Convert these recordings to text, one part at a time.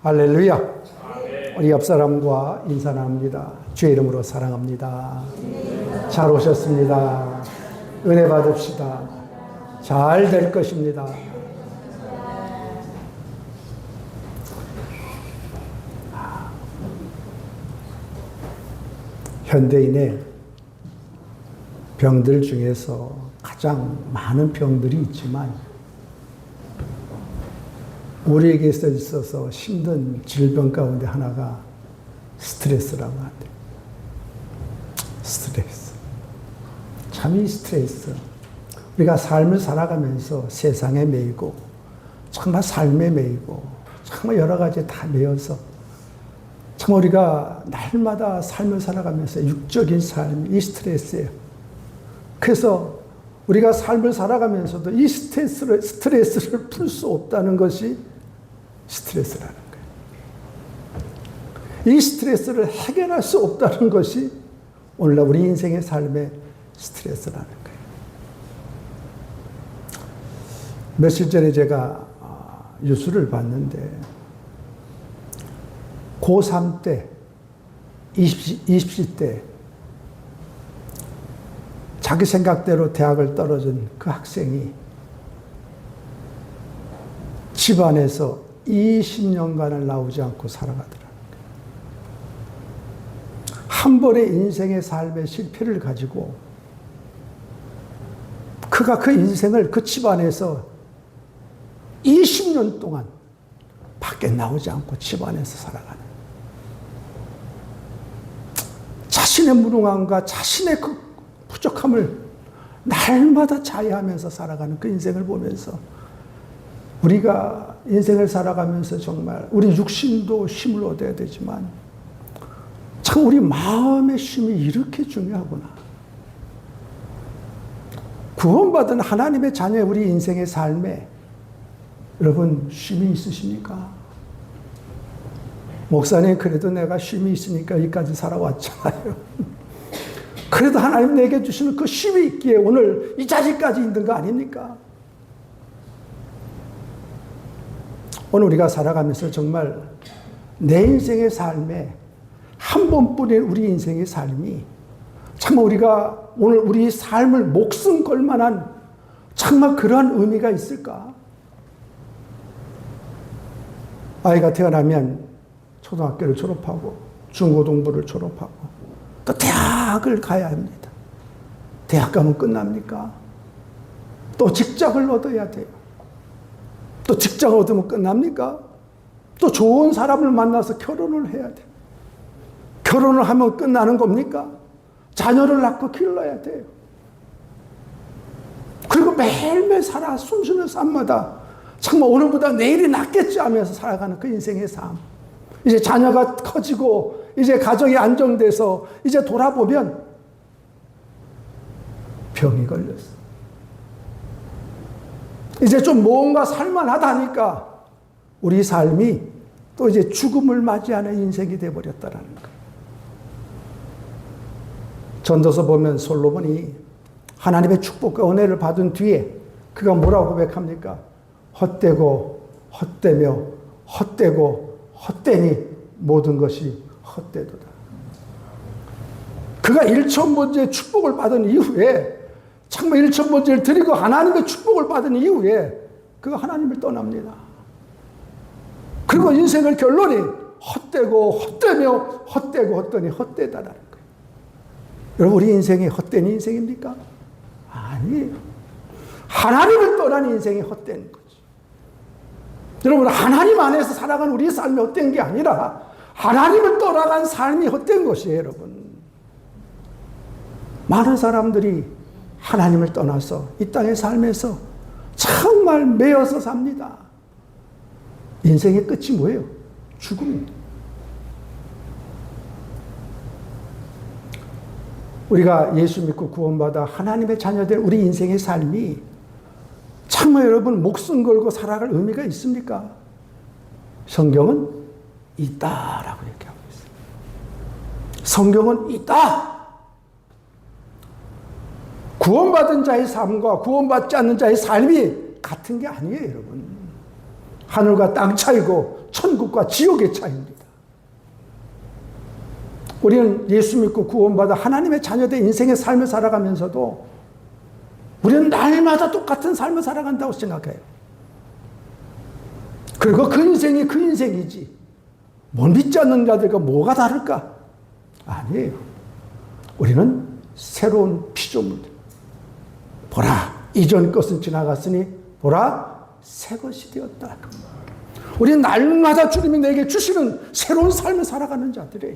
할렐루야. 우리 옆 사람과 인사 나눕니다. 주의 이름으로 사랑합니다. 잘 오셨습니다. 은혜 받읍시다. 잘 될 것입니다. 현대인의 병들 중에서 가장 많은 병들이 있지만 우리에게 있어서 힘든 질병 가운데 하나가 스트레스라고 하는데, 스트레스. 참 이 스트레스. 우리가 삶을 살아가면서 세상에 매이고, 정말 삶에 매이고, 정말 여러 가지에 다 매여서, 참 우리가 날마다 삶을 살아가면서 육적인 삶이 이 스트레스예요. 그래서 우리가 삶을 살아가면서도 이 스트레스를 풀 수 없다는 것이 스트레스라는 거예요. 이 스트레스를 해결할 수 없다는 것이 오늘날 우리 인생의 삶의 스트레스라는 거예요. 며칠 전에 제가 뉴스를 봤는데 고3 때, 20시 때 자기 생각대로 대학을 떨어진 그 학생이 집안에서 20년간을 나오지 않고 살아가더라는 거예요. 한 번의 인생의 삶의 실패를 가지고 그가 그 인생을 그 집안에서 20년 동안 밖에 나오지 않고 집안에서 살아가는, 자신의 무능함과 자신의 그 부족함을 날마다 자해하면서 살아가는 그 인생을 보면서 우리가 인생을 살아가면서 정말 우리 육신도 힘을 얻어야 되지만 참 우리 마음의 힘이 이렇게 중요하구나. 구원받은 하나님의 자녀의 우리 인생의 삶에 여러분 쉼이 있으십니까? 목사님, 그래도 내가 쉼이 있으니까 여기까지 살아왔잖아요. 그래도 하나님 내게 주시는 그 쉼이 있기에 오늘 이 자리까지 있는 거 아닙니까? 오늘 우리가 살아가면서 정말 내 인생의 삶에 한 번뿐인 우리 인생의 삶이 정말 우리가 오늘 우리 삶을 목숨 걸 만한 정말 그러한 의미가 있을까? 아이가 태어나면 초등학교를 졸업하고 중고등부를 졸업하고 또 대학을 가야 합니다. 대학 가면 끝납니까? 또 직장을 얻어야 돼요. 또 직장을 얻으면 끝납니까? 또 좋은 사람을 만나서 결혼을 해야 돼요. 결혼을 하면 끝나는 겁니까? 자녀를 낳고 길러야 돼요. 그리고 매일매일 살아 숨쉬는 삶마다 정말 오늘보다 내일이 낫겠지 하면서 살아가는 그 인생의 삶. 이제 자녀가 커지고 이제 가정이 안정돼서 이제 돌아보면 병이 걸렸어. 이제 좀 뭔가 살만하다니까 우리 삶이 또 이제 죽음을 맞이하는 인생이 되어버렸다는 거예요. 전도서 보면 솔로몬이 하나님의 축복과 은혜를 받은 뒤에 그가 뭐라고 고백합니까? 헛되고 헛되며 헛되고 헛되니 모든 것이 헛되도다. 그가 일천번째 축복을 받은 이후에 정말 일천번째를 드리고 하나님의 축복을 받은 이후에 그가 하나님을 떠납니다. 그리고 인생의 결론이 헛되고 헛되며 헛되고 헛되니 헛되다라는 거예요. 여러분, 우리 인생이 헛된 인생입니까? 아니에요. 하나님을 떠난 인생이 헛된 거죠. 여러분, 하나님 안에서 살아간 우리 삶이 헛된 게 아니라 하나님을 떠나간 삶이 헛된 것이에요, 여러분. 많은 사람들이 하나님을 떠나서 이 땅의 삶에서 정말 매여서 삽니다. 인생의 끝이 뭐예요? 죽음입니다. 우리가 예수 믿고 구원받아 하나님의 자녀된 우리 인생의 삶이 정말 여러분 목숨 걸고 살아갈 의미가 있습니까? 성경은 있다라고 얘기하고 있어요. 성경은 있다. 구원받은 자의 삶과 구원받지 않는 자의 삶이 같은 게 아니에요, 여러분. 하늘과 땅 차이고 천국과 지옥의 차이입니다. 우리는 예수 믿고 구원받아 하나님의 자녀된 인생의 삶을 살아가면서도 우리는 날마다 똑같은 삶을 살아간다고 생각해요. 그리고 그 인생이 그 인생이지. 못 믿지 않는 자들과 뭐가 다를까? 아니에요. 우리는 새로운 피조물. 보라, 이전 것은 지나갔으니 보라, 새 것이 되었다. 우리는 날마다 주님이 내게 주시는 새로운 삶을 살아가는 자들이에요.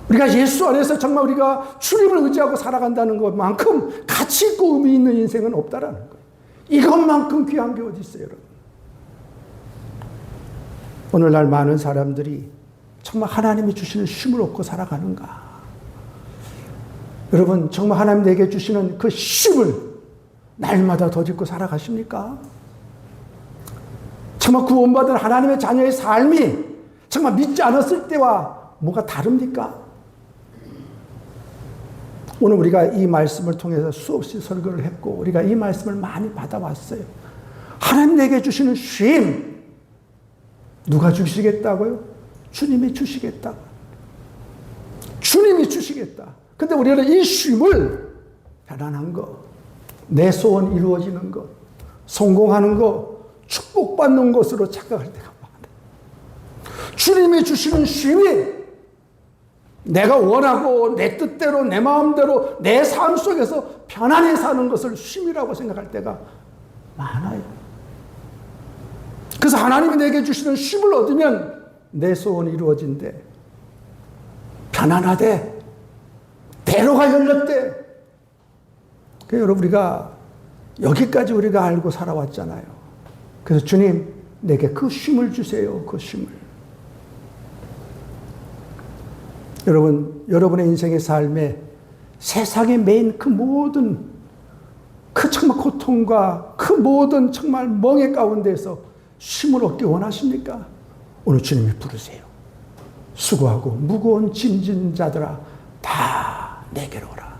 우리가 예수 안에서 정말 우리가 주님을 의지하고 살아간다는 것만큼 가치 있고 의미 있는 인생은 없다라는 거예요. 이것만큼 귀한 게 어디 있어요, 여러분? 오늘날 많은 사람들이 정말 하나님이 주시는 쉼을 얻고 살아가는가? 여러분, 정말 하나님 내게 주시는 그 쉼을 날마다 덧입고 살아가십니까? 정말 구원받은 하나님의 자녀의 삶이 정말 믿지 않았을 때와 뭐가 다릅니까? 오늘 우리가 이 말씀을 통해서 수없이 설교를 했고 우리가 이 말씀을 많이 받아왔어요. 하나님 내게 주시는 쉼, 누가 주시겠다고요? 주님이 주시겠다. 주님이 주시겠다. 근데 우리는 이 쉼을 편안한 것, 내 소원 이루어지는 것, 성공하는 것, 축복받는 것으로 착각할 때가 많아요. 주님이 주시는 쉼이 내가 원하고 내 뜻대로 내 마음대로 내 삶 속에서 편안히 사는 것을 쉼이라고 생각할 때가 많아요. 그래서 하나님이 내게 주시는 쉼을 얻으면 내 소원이 이루어진대. 편안하대. 대로가 열렸대. 그래서 여러분, 우리가 여기까지 우리가 알고 살아왔잖아요. 그래서 주님, 내게 그 쉼을 주세요. 그 쉼을. 여러분, 여러분의 인생의 삶에 세상에 매인 그 모든 그 정말 고통과 그 모든 정말 멍해 가운데서 쉼을 얻기 원하십니까? 오늘 주님이 부르세요. 수고하고 무거운 짐진 자들아 다 내게로 오라.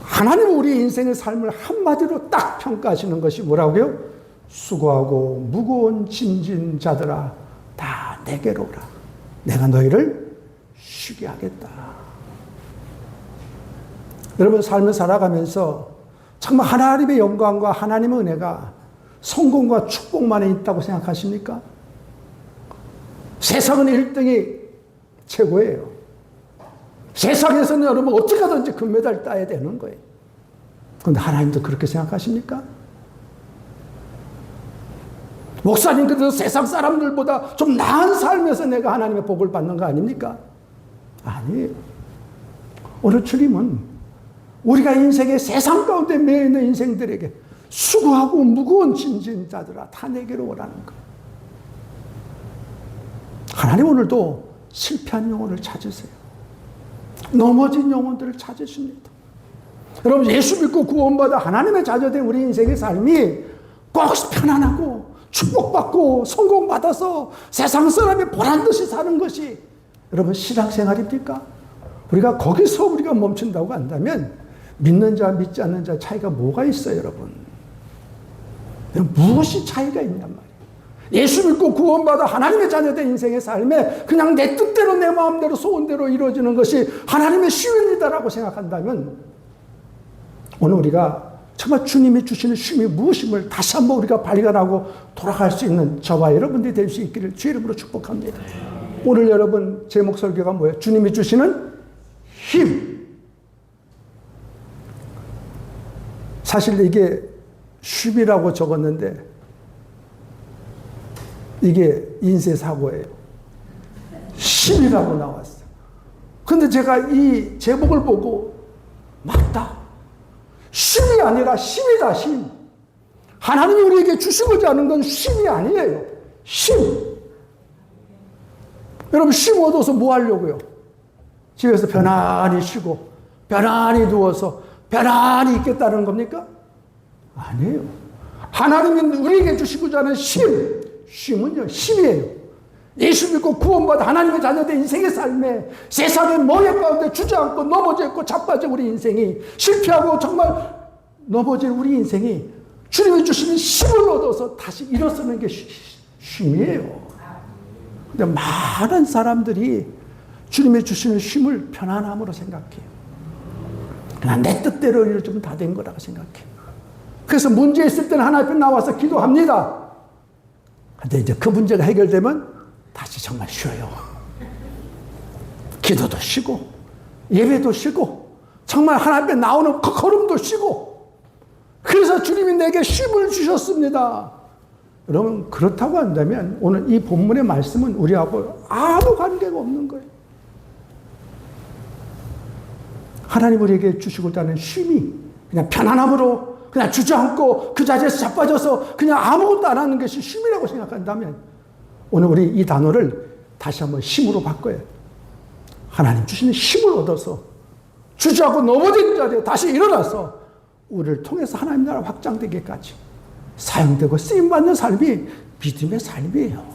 하나님은 우리 인생의 삶을 한마디로 딱 평가하시는 것이 뭐라고요? 수고하고 무거운 짐진 자들아 다 내게로 오라. 내가 너희를 쉬게 하겠다. 여러분, 삶을 살아가면서 정말 하나님의 영광과 하나님의 은혜가 성공과 축복만에 있다고 생각하십니까? 세상은 1등이 최고예요. 세상에서는 여러분 어떻게 하든지 금메달 따야 되는 거예요. 그런데 하나님도 그렇게 생각하십니까? 목사님께서 세상 사람들보다 좀 나은 삶에서 내가 하나님의 복을 받는 거 아닙니까? 아니에요. 오늘 주님은 우리가 인생의 세상 가운데 매여 있는 인생들에게 수고하고 무거운 짐진 자들아 다 내게로 오라는 거예요. 하나님 오늘도 실패한 영혼을 찾으세요. 넘어진 영혼들을 찾으십니다. 여러분, 예수 믿고 구원받아 하나님의 자녀된 우리 인생의 삶이 꼭 편안하고 축복받고 성공받아서 세상 사람이 보란듯이 사는 것이 여러분 신앙생활입니까? 우리가 거기서 우리가 멈춘다고 한다면 믿는 자와 믿지 않는 자 차이가 뭐가 있어요, 여러분? 무엇이 차이가 있냔 말이에요. 예수 믿고 구원받아 하나님의 자녀된 인생의 삶에 그냥 내 뜻대로 내 마음대로 소원대로 이루어지는 것이 하나님의 쉼이다라고 생각한다면 오늘 우리가 정말 주님이 주시는 쉼이 무엇임을 다시 한번 우리가 발견하고 돌아갈 수 있는 저와 여러분들이 될 수 있기를 주의 이름으로 축복합니다. 오늘 여러분 제목 설교가 뭐예요? 주님이 주시는 힘. 사실 이게 쉼이라고 적었는데 이게 인쇄사고예요. 쉼이라고 나왔어요. 근데 제가 이 제목을 보고 맞다. 쉼이 아니라 힘이다, 힘. 하나님이 우리에게 주시고자 하는 건 쉼이 아니에요. 힘. 여러분, 쉼 얻어서 뭐 하려고요? 집에서 편안히 쉬고, 편안히 누워서, 편안히 있겠다는 겁니까? 아니에요. 하나님이 우리에게 주시고자 하는 쉼. 쉼은요, 힘이에요. 예수 믿고 구원받아 하나님의 자녀된 인생의 삶에 세상의 멍에 가운데 주저앉고 넘어져 있고 자빠진 우리 인생이 실패하고 정말 넘어진 우리 인생이 주님이 주시는 힘을 얻어서 다시 일어서는 게 쉼이에요. 근데 많은 사람들이 주님이 주시는 쉼을 편안함으로 생각해요. 그냥 내 뜻대로 이루어지면 다 된 거라고 생각해요. 그래서 문제 있을 때는 하나님 앞에 나와서 기도합니다. 근데 이제 그 문제가 해결되면 다시 정말 쉬어요. 기도도 쉬고, 예배도 쉬고, 정말 하나님 앞에 나오는 그 걸음도 쉬고, 그래서 주님이 내게 쉼을 주셨습니다. 여러분, 그렇다고 한다면 오늘 이 본문의 말씀은 우리하고 아무 관계가 없는 거예요. 하나님 우리에게 주시고자 하는 쉼이 그냥 편안함으로 그냥 주저앉고 그 자리에서 자빠져서 그냥 아무것도 안 하는 것이 쉼이라고 생각한다면 오늘 우리 이 단어를 다시 한번 힘으로 바꿔요. 하나님 주시는 힘을 얻어서 주저하고 넘어진 자리에 다시 일어나서 우리를 통해서 하나님 나라 확장되기까지 사용되고 쓰임받는 삶이 믿음의 삶이에요.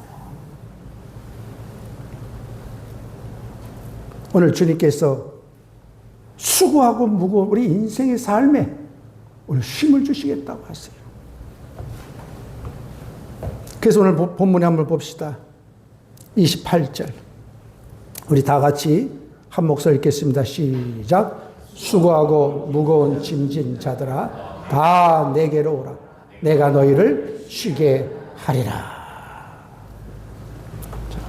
오늘 주님께서 수고하고 무거운 우리 인생의 삶에 오늘 쉼을 주시겠다고 하세요. 그래서 오늘 본문에 한번 봅시다. 28절. 우리 다 같이 한 목소리 읽겠습니다. 시작. 수고하고 무거운 짐진 자들아 다 내게로 오라. 내가 너희를 쉬게 하리라. 자,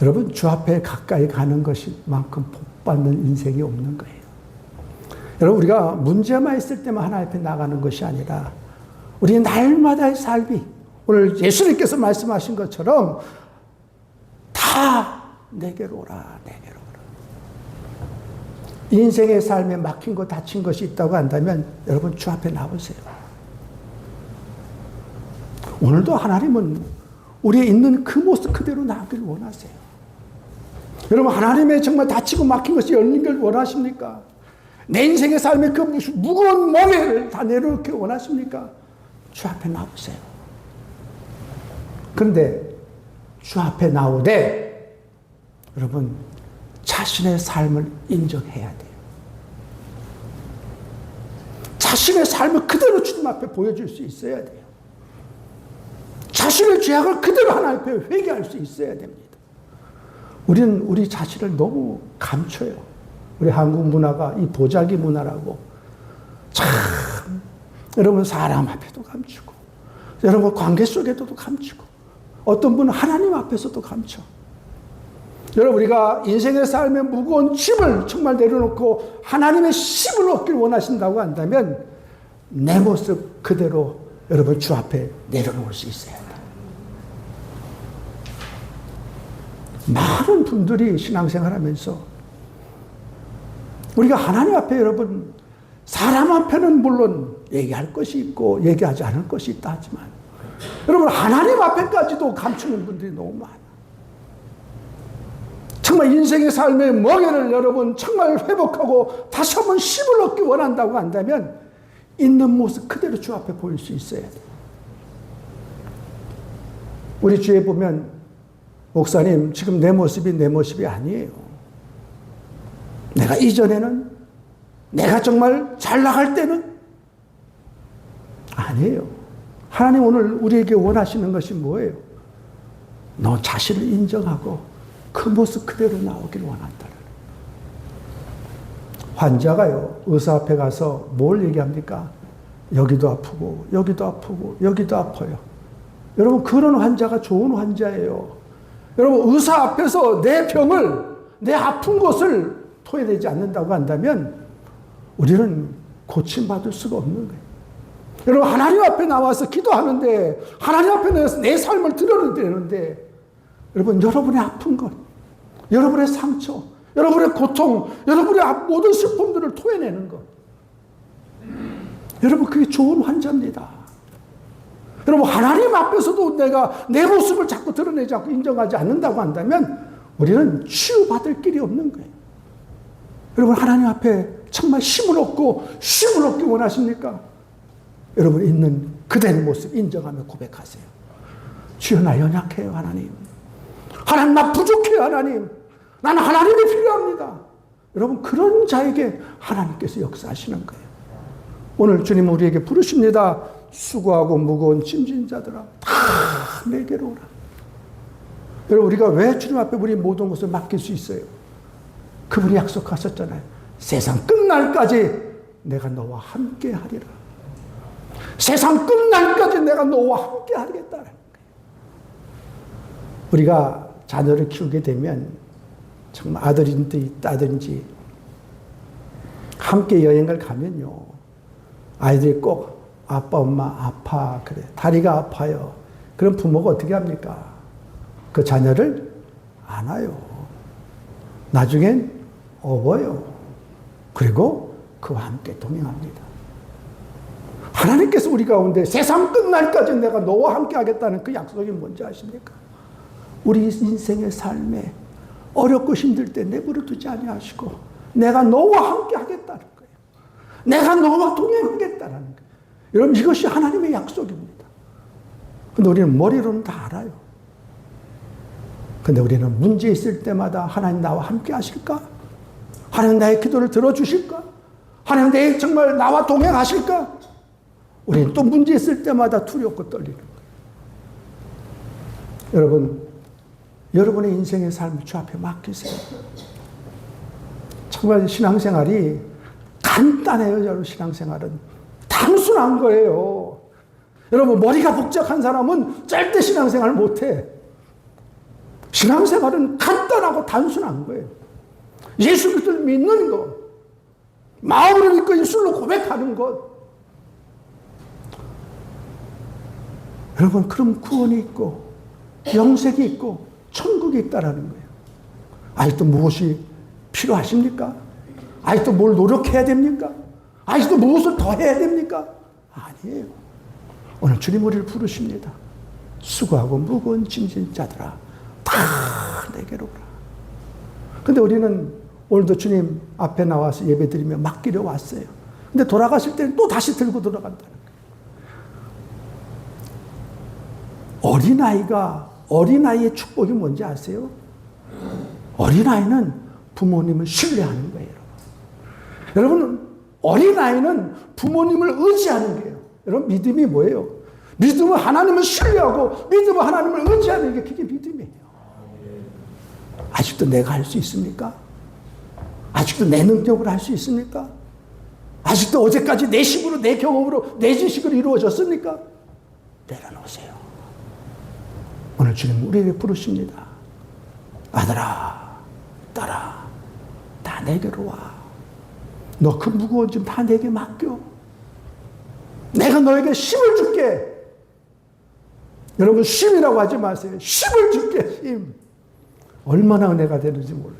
여러분 주 앞에 가까이 가는 것만큼 복받는 인생이 없는 거예요. 여러분 우리가 문제만 있을 때만 하나님 앞에 나가는 것이 아니라 우리 날마다의 삶이 오늘 예수님께서 말씀하신 것처럼 다 내게로 오라. 내게로 오라. 인생의 삶에 막힌 것 다친 것이 있다고 한다면 여러분 주 앞에 나오세요. 오늘도 하나님은 우리의 있는 그 모습 그대로 나오길 원하세요. 여러분 하나님의 정말 다치고 막힌 것이 열린 걸 원하십니까? 내 인생의 삶의 그 무거운 멍에를 다 내려놓기 원하십니까? 주 앞에 나오세요. 그런데 주 앞에 나오되 여러분 자신의 삶을 인정해야 돼요. 자신의 삶을 그대로 주님 앞에 보여줄 수 있어야 돼요. 자신의 죄악을 그대로 하나님 앞에 회개할 수 있어야 됩니다. 우리는 우리 자신을 너무 감춰요. 우리 한국 문화가 이 보자기 문화라고. 참 여러분 사람 앞에도 감추고 여러분 관계 속에도 감추고 어떤 분은 하나님 앞에서도 감춰. 여러분 우리가 인생의 삶의 무거운 짐을 정말 내려놓고 하나님의 힘을 얻길 원하신다고 한다면 내 모습 그대로 여러분 주 앞에 내려놓을 수 있어야 돼요. 많은 분들이 신앙생활하면서 우리가 하나님 앞에 여러분 사람 앞에는 물론 얘기할 것이 있고 얘기하지 않을 것이 있다 하지만 여러분 하나님 앞에까지도 감추는 분들이 너무 많아. 정말 인생의 삶의 멍에를 여러분 정말 회복하고 다시 한번 힘을 얻기 원한다고 한다면 있는 모습 그대로 주 앞에 보일 수 있어야 돼. 우리 주위에 보면 목사님 지금 내 모습이 아니에요. 내가 이전에는 내가 정말 잘 나갈 때는 아니에요. 하나님 오늘 우리에게 원하시는 것이 뭐예요? 너 자신을 인정하고 그 모습 그대로 나오길 원한다. 환자가요 의사 앞에 가서 뭘 얘기합니까? 여기도 아프고 여기도 아프고 여기도 아파요. 여러분 그런 환자가 좋은 환자예요. 여러분 의사 앞에서 내 병을 내 아픈 것을 토해내지 않는다고 한다면 우리는 고침받을 수가 없는 거예요. 여러분 하나님 앞에 나와서 기도하는데 하나님 앞에 나와서 내 삶을 드러내는데 여러분 여러분의 아픈 것, 여러분의 상처, 여러분의 고통, 여러분의 모든 슬픔들을 토해내는 것, 여러분 그게 좋은 환자입니다. 여러분 하나님 앞에서도 내가 내 모습을 자꾸 드러내지 않고 인정하지 않는다고 한다면 우리는 치유받을 길이 없는 거예요. 여러분 하나님 앞에 정말 힘을 얻고 쉼을 얻기 원하십니까? 여러분 있는 그대의 모습 인정하며 고백하세요. 주여 나 연약해요 하나님. 하나님 나 부족해요 하나님. 나는 하나님이 필요합니다. 여러분 그런 자에게 하나님께서 역사하시는 거예요. 오늘 주님 우리에게 부르십니다. 수고하고 무거운 짐진 자들아 다 내게로 오라. 여러분 우리가 왜 주님 앞에 우리 모든 것을 맡길 수 있어요? 그분이 약속하셨잖아요. 세상 끝날까지 내가 너와 함께 하리라. 세상 끝날까지 내가 너와 함께 하겠다는 거예요. 우리가 자녀를 키우게 되면 정말 아들인지 딸인지 함께 여행을 가면요. 아이들이 꼭 아빠 엄마 아파 그래 다리가 아파요. 그럼 부모가 어떻게 합니까? 그 자녀를 안아요. 나중엔 업어요. 그리고 그와 함께 동행합니다. 하나님께서 우리 가운데 세상 끝날까지 내가 너와 함께 하겠다는 그 약속이 뭔지 아십니까? 우리 인생의 삶에 어렵고 힘들 때 내버려 두지 아니하시고 내가 너와 함께 하겠다는 거예요. 내가 너와 동행하겠다는 거예요. 여러분 이것이 하나님의 약속입니다. 근데 우리는 머리로는 다 알아요. 근데 우리는 문제 있을 때마다 하나님 나와 함께 하실까? 하나님 나의 기도를 들어주실까? 하나님 내 정말 나와 동행하실까? 우리는 또 문제 있을 때마다 두렵고 떨리는 거예요. 여러분, 여러분의 인생의 삶을 주 앞에 맡기세요. 정말 신앙생활이 간단해요. 여러분 신앙생활은 단순한 거예요. 여러분 머리가 복잡한 사람은 절대 신앙생활을 못해. 신앙생활은 간단하고 단순한 거예요. 예수 그리스도를 믿는 것, 마음으로 믿고 입술로 고백하는 것. 여러분 그럼 구원이 있고 영생이 있고 천국이 있다라는 거예요. 아직도 무엇이 필요하십니까? 아직도 뭘 노력해야 됩니까? 아직도 무엇을 더 해야 됩니까? 아니에요. 오늘 주님 우리를 부르십니다. 수고하고 무거운 짐진 자들아 다 내게로 오라. 근데 우리는 오늘도 주님 앞에 나와서 예배드리며 맡기려 왔어요. 근데 돌아가실 때는 또 다시 들고 돌아간다는 거예요. 어린아이의 축복이 뭔지 아세요? 어린아이는 부모님을 신뢰하는 거예요. 여러분, 어린아이는 부모님을 의지하는 거예요. 여러분, 믿음이 뭐예요? 믿음은 하나님을 신뢰하고 믿음은 하나님을 의지하는 게 그게 믿음이에요. 아직도 내가 할 수 있습니까? 아직도 내 능력으로 할 수 있습니까? 아직도 어제까지 내 힘으로, 내 경험으로, 내 지식으로 이루어졌습니까? 내려놓으세요. 오늘 주님 우리에게 부르십니다. 아들아, 딸아, 다 내게로 와. 너 그 무거운 짐 다 내게 맡겨. 내가 너에게 힘을 줄게. 여러분 쉼이라고 하지 마세요. 힘을 줄게. 힘. 얼마나 은혜가 되는지 몰라.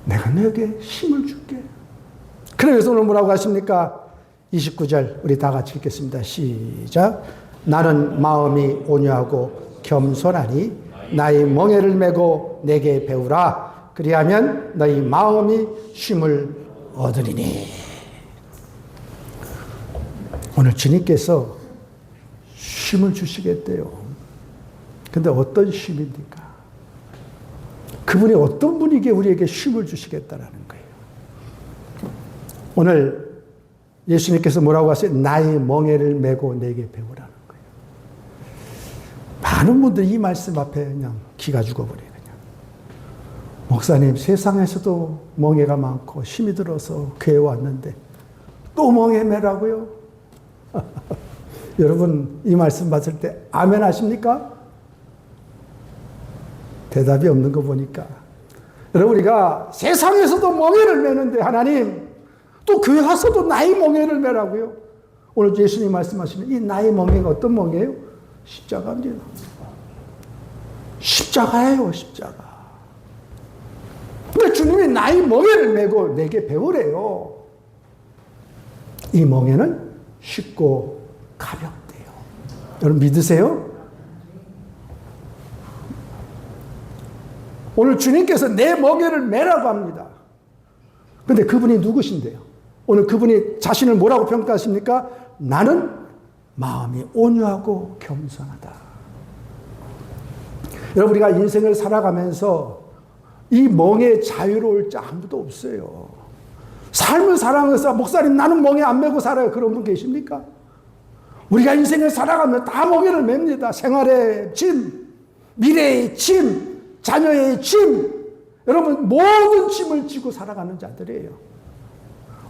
내가 너에게 힘을 줄게. 그래서 오늘 뭐라고 하십니까? 29절 우리 다 같이 읽겠습니다. 시작. 나는 마음이 온유하고 겸손하니 나의 멍에를 메고 내게 배우라. 그리하면 너희 마음이 쉼을 얻으리니. 오늘 주님께서 쉼을 주시겠대요. 근데 어떤 쉼입니까? 그분이 어떤 분에게 우리에게 쉼을 주시겠다라는 거예요. 오늘 예수님께서 뭐라고 하세요? 나의 멍에를 메고 내게 배우라는 거예요. 많은 분들이 이 말씀 앞에 그냥 기가 죽어버려요. 그냥. 목사님, 세상에서도 멍에가 많고 힘이 들어서 교회 왔는데 또 멍에 매라고요? 여러분 이 말씀 봤을 때 아멘 하십니까? 대답이 없는 거 보니까. 여러분 우리가 세상에서도 멍에를 매는데 하나님 또 교회 와서도 나의 멍에를 매라고요? 오늘 예수님 말씀하시는 이 나의 멍에가 어떤 멍에예요? 십자가입니다. 십자가예요, 십자가. 근데 주님이 나의 멍에를 메고 내게 배우래요. 이 멍에는 쉽고 가볍대요. 여러분 믿으세요? 오늘 주님께서 내 멍에를 메라고 합니다. 근데 그분이 누구신데요? 오늘 그분이 자신을 뭐라고 평가하십니까? 나는 마음이 온유하고 겸손하다. 여러분 우리가 인생을 살아가면서 이 멍에 자유로울 자 아무도 없어요. 삶을 살아가면서 목사님 나는 멍에 안 메고 살아요. 그런 분 계십니까? 우리가 인생을 살아가면 다 멍에를 맵니다. 생활의 짐, 미래의 짐, 자녀의 짐. 여러분 모든 짐을 지고 살아가는 자들이에요.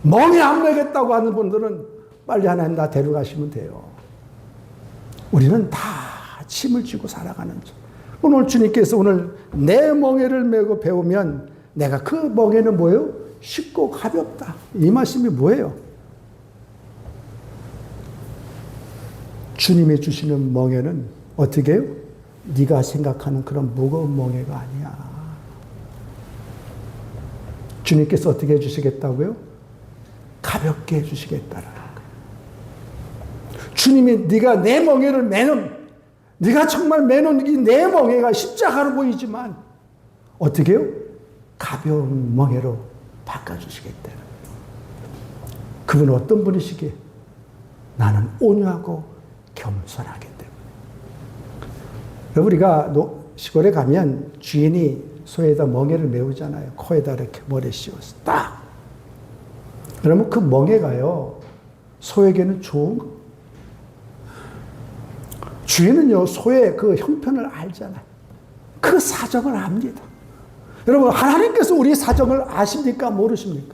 멍에 안 메겠다고 하는 분들은 빨리 하나님 나 데려가시면 돼요. 우리는 다 짐을 지고 살아가는 자. 오늘 주님께서 오늘 내 멍에를 메고 배우면 내가 그 멍에는 뭐예요? 쉽고 가볍다. 이 말씀이 뭐예요? 주님이 주시는 멍에는 어떻게 해요? 네가 생각하는 그런 무거운 멍에가 아니야. 주님께서 어떻게 해주시겠다고요? 가볍게 해주시겠다라는 거예요. 주님이 네가 내 멍에를 매는, 네가 정말 매는 이 내 멍에가 십자가로 보이지만 어떻게 해요? 가벼운 멍에로 바꿔주시겠다는 거예요. 그분은 어떤 분이시기에? 나는 온유하고 겸손하기 때문에. 여러분 우리가 시골에 가면 주인이 소에다 멍에를 메우잖아요. 코에다 이렇게 머리에 씌워서 딱. 그러면 그 멍에가요 소에게는 좋은 거. 주인은요 소의 그 형편을 알잖아요. 그 사정을 압니다. 여러분 하나님께서 우리 사정을 아십니까? 모르십니까?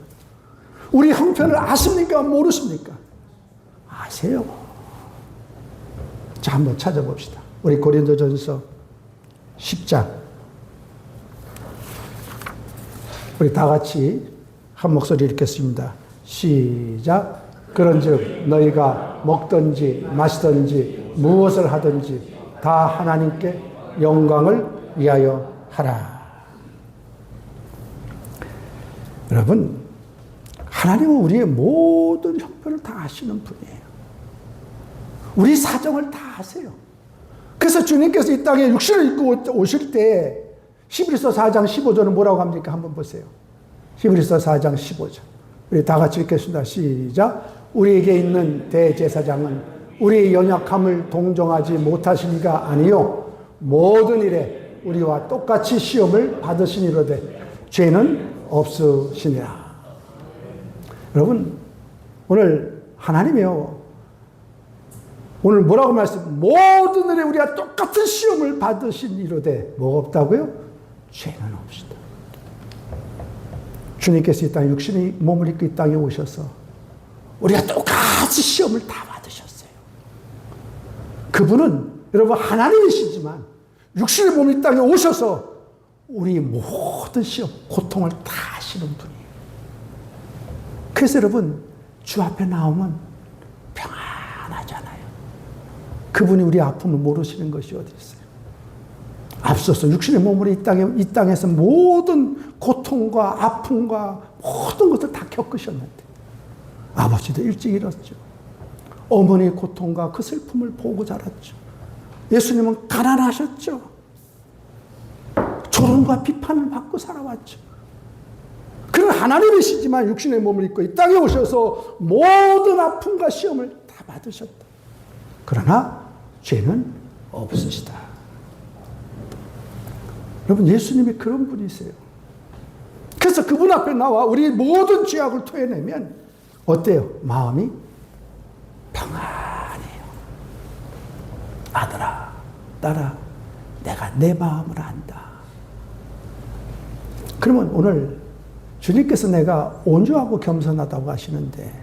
우리 형편을 아십니까? 모르십니까? 아세요. 자 한번 찾아봅시다. 우리 고린도전서 10장 우리 다 같이 한 목소리 읽겠습니다. 시작. 그런즉 너희가 먹든지 마시든지 무엇을 하든지 다 하나님께 영광을 위하여 하라. 여러분 하나님은 우리의 모든 형편을 다 아시는 분이에요. 우리 사정을 다 아세요. 그래서 주님께서 이 땅에 육신을 입고 오실 때 히브리서 4장 15절은 뭐라고 합니까? 한번 보세요. 히브리서 4장 15절. 우리 다 같이 읽겠습니다. 시작. 우리에게 있는 대제사장은 우리의 연약함을 동정하지 못하신 이가 아니요 모든 일에 우리와 똑같이 시험을 받으시니로되 죄는 없으시니라. 여러분 오늘 하나님이요 오늘 뭐라고 말씀? 모든 일에 우리가 똑같은 시험을 받으시니로되 뭐가 없다고요? 죄는 없으시다. 주님께서 이 땅에 육신의 몸을 입고 이 땅에 오셔서 우리가 똑같이 시험을 다 받으셨어요. 그분은 여러분 하나님이시지만 육신의 몸이 이 땅에 오셔서 우리 모든 시험, 고통을 다 하시는 분이에요. 그래서 여러분 주 앞에 나오면 평안하잖아요. 그분이 우리 아픔을 모르시는 것이 어디 있어요? 앞서서 육신의 몸으로 이 땅에서 모든 고통과 아픔과 모든 것을 다 겪으셨는데 아버지도 일찍 잃었죠. 어머니의 고통과 그 슬픔을 보고 자랐죠. 예수님은 가난하셨죠. 조롱과 비판을 받고 살아왔죠. 그런 하나님이시지만 육신의 몸을 입고 이 땅에 오셔서 모든 아픔과 시험을 다 받으셨다. 그러나 죄는 없으시다. 여러분 예수님이 그런 분이세요. 그래서 그분 앞에 나와 우리 모든 죄악을 토해내면 어때요? 마음이 평안해요. 아들아, 딸아, 내가 내 마음을 안다. 그러면 오늘 주님께서 내가 온유하고 겸손하다고 하시는데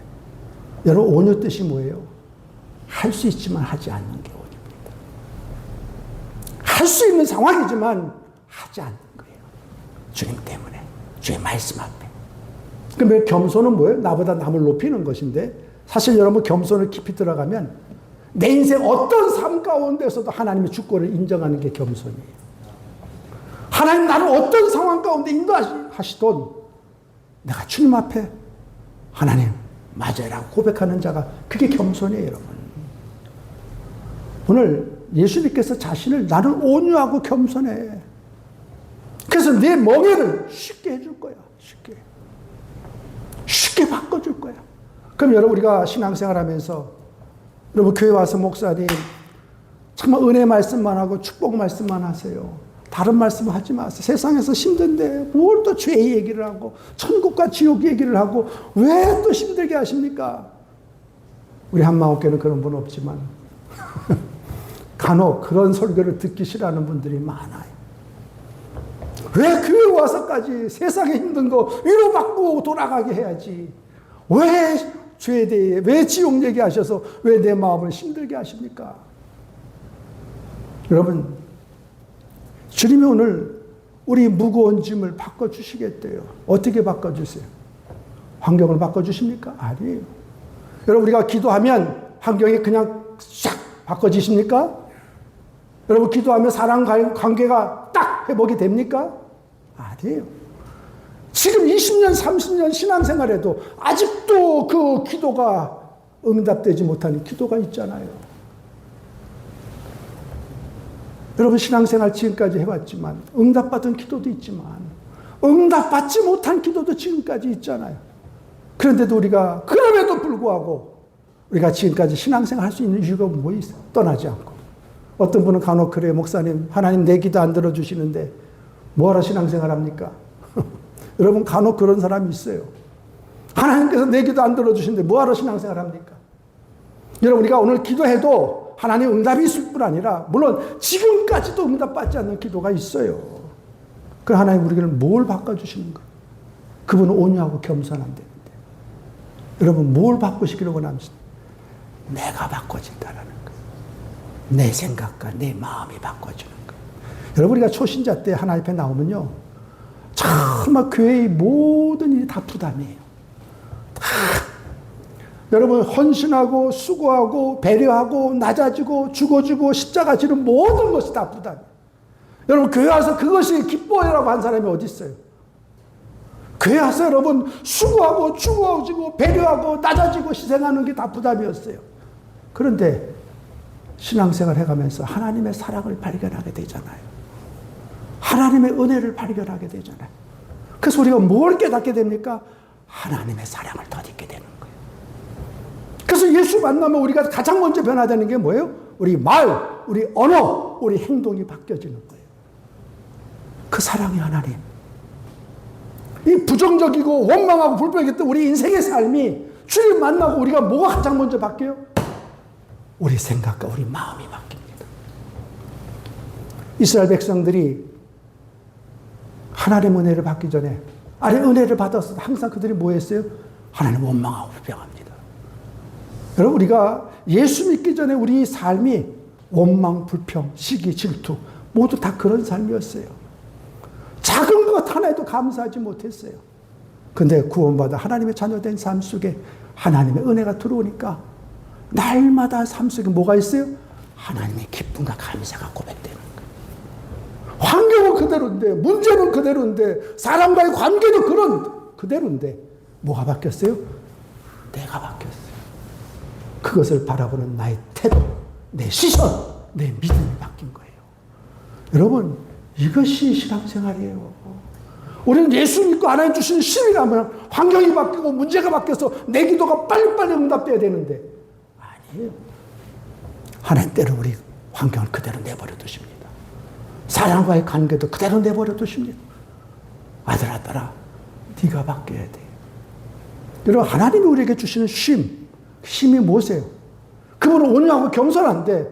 여러분 온유 뜻이 뭐예요? 할 수 있지만 하지 않는 게 온유입니다. 할 수 있는 상황이지만 하지 않는 거예요. 주님 때문에, 주의 말씀 앞에. 그러면 겸손은 뭐예요? 나보다 남을 높이는 것인데 사실 여러분 겸손을 깊이 들어가면 내 인생 어떤 삶 가운데서도 하나님의 주권을 인정하는 게 겸손이에요. 하나님 나를 어떤 상황 가운데 인도하시던 내가 주님 앞에 하나님 맞아요라고 고백하는 자가 그게 겸손이에요. 여러분 오늘 예수님께서 자신을 나는 온유하고 겸손해. 그래서 내 멍에를 쉽게 해줄 거야. 쉽게 바꿔줄 거야. 그럼 여러분 우리가 신앙생활 하면서 여러분 교회 와서 목사님 정말 은혜 말씀만 하고 축복 말씀만 하세요. 다 다른 말씀 하지 마세요. 세상에서 힘든데 뭘 또 죄 얘기를 하고 천국과 지옥 얘기를 하고 왜 또 힘들게 하십니까? 우리 한마음교회는 그런 분 없지만 간혹 그런 설교를 듣기 싫어하는 분들이 많아요. 왜 교회 와서까지 세상에 힘든 거 위로받고 돌아가게 해야지. 왜 죄에 대해, 왜 지옥 얘기하셔서 왜 내 마음을 힘들게 하십니까? 여러분, 주님이 오늘 우리 무거운 짐을 바꿔주시겠대요. 어떻게 바꿔주세요? 환경을 바꿔주십니까? 아니에요. 여러분, 우리가 기도하면 환경이 그냥 싹 바꿔지십니까? 여러분, 기도하면 사람 관계가 딱 회복이 됩니까? 아니에요. 지금 20년, 30년 신앙생활에도 아직도 그 기도가 응답되지 못하는 기도가 있잖아요. 여러분, 신앙생활 지금까지 해왔지만 응답받은 기도도 있지만 응답받지 못한 기도도 지금까지 있잖아요. 그런데도 우리가 그럼에도 불구하고 우리가 지금까지 신앙생활 할 수 있는 이유가 뭐 있어요? 떠나지 않고. 어떤 분은 간혹 그래요. 목사님, 하나님 내 기도 안 들어주시는데 뭐하러 신앙생활 합니까? 여러분, 간혹 그런 사람이 있어요. 하나님께서 내 기도 안 들어주시는데 뭐하러 신앙생활 합니까? 여러분, 우리가 오늘 기도해도 하나님 응답이 있을 뿐 아니라 물론 지금까지도 응답받지 않는 기도가 있어요. 그 하나님 우리를 뭘 바꿔주시는 거예요? 그분은 온유하고 겸손한데. 여러분, 뭘 바꾸시기를 원합니다. 내가 바꿔진다라는 거예요. 내 생각과 내 마음이 바꿔주는 거예요. 여러분, 우리가 초신자 때 하나님 앞에 나오면요, 정말 교회의 모든 일이 다 부담이에요. 다. 여러분, 헌신하고 수고하고 배려하고 낮아지고 죽어주고 십자가 지는 모든 것이 다 부담이에요. 여러분, 교회 와서 그것이 기뻐요라고 한 사람이 어디 있어요? 교회 와서 여러분 수고하고 죽어지고 배려하고 낮아지고 희생하는 게 다 부담이었어요. 그런데 신앙생활 해가면서 하나님의 사랑을 발견하게 되잖아요. 하나님의 은혜를 발견하게 되잖아요. 그래서 우리가 뭘 깨닫게 됩니까? 하나님의 사랑을 덧입게 되는 거예요. 그래서 예수 만나면 우리가 가장 먼저 변화되는 게 뭐예요? 우리 말, 우리 언어, 우리 행동이 바뀌어지는 거예요. 그 사랑이 하나님. 이 부정적이고 원망하고 불평했던 우리 인생의 삶이 주님 만나고 우리가 뭐가 가장 먼저 바뀌어요? 우리 생각과 우리 마음이 바뀝니다. 이스라엘 백성들이 하나님의 은혜를 받기 전에, 아니 은혜를 받았을 때 항상 그들이 뭐 했어요? 하나님 원망하고 불평합니다. 여러분, 우리가 예수 믿기 전에 우리 삶이 원망, 불평, 시기, 질투 모두 다 그런 삶이었어요. 작은 것 하나에도 감사하지 못했어요. 근데 구원받아 하나님의 자녀된 삶 속에 하나님의 은혜가 들어오니까 날마다 삶 속에 뭐가 있어요? 하나님의 기쁨과 감사가 고백되는 거예요. 환경은 그대로인데, 문제는 그대로인데, 사람과의 관계도 그대로인데 뭐가 바뀌었어요? 내가 바뀌었어요. 그것을 바라보는 나의 태도, 내 시선, 내 믿음이 바뀐 거예요. 여러분, 이것이 신앙생활이에요. 우리는 예수 믿고 하나님 주시는 힘이라면 환경이 바뀌고 문제가 바뀌어서 내 기도가 빨리빨리 응답돼야 되는데 아니에요. 하나님 때로 우리 환경을 그대로 내버려 두십니다. 사람과의 관계도 그대로 내버려 두십니다. 아들아, 네가 바뀌어야 돼. 여러분, 하나님이 우리에게 주시는 힘이 뭐세요? 그분은 온유하고 겸손한데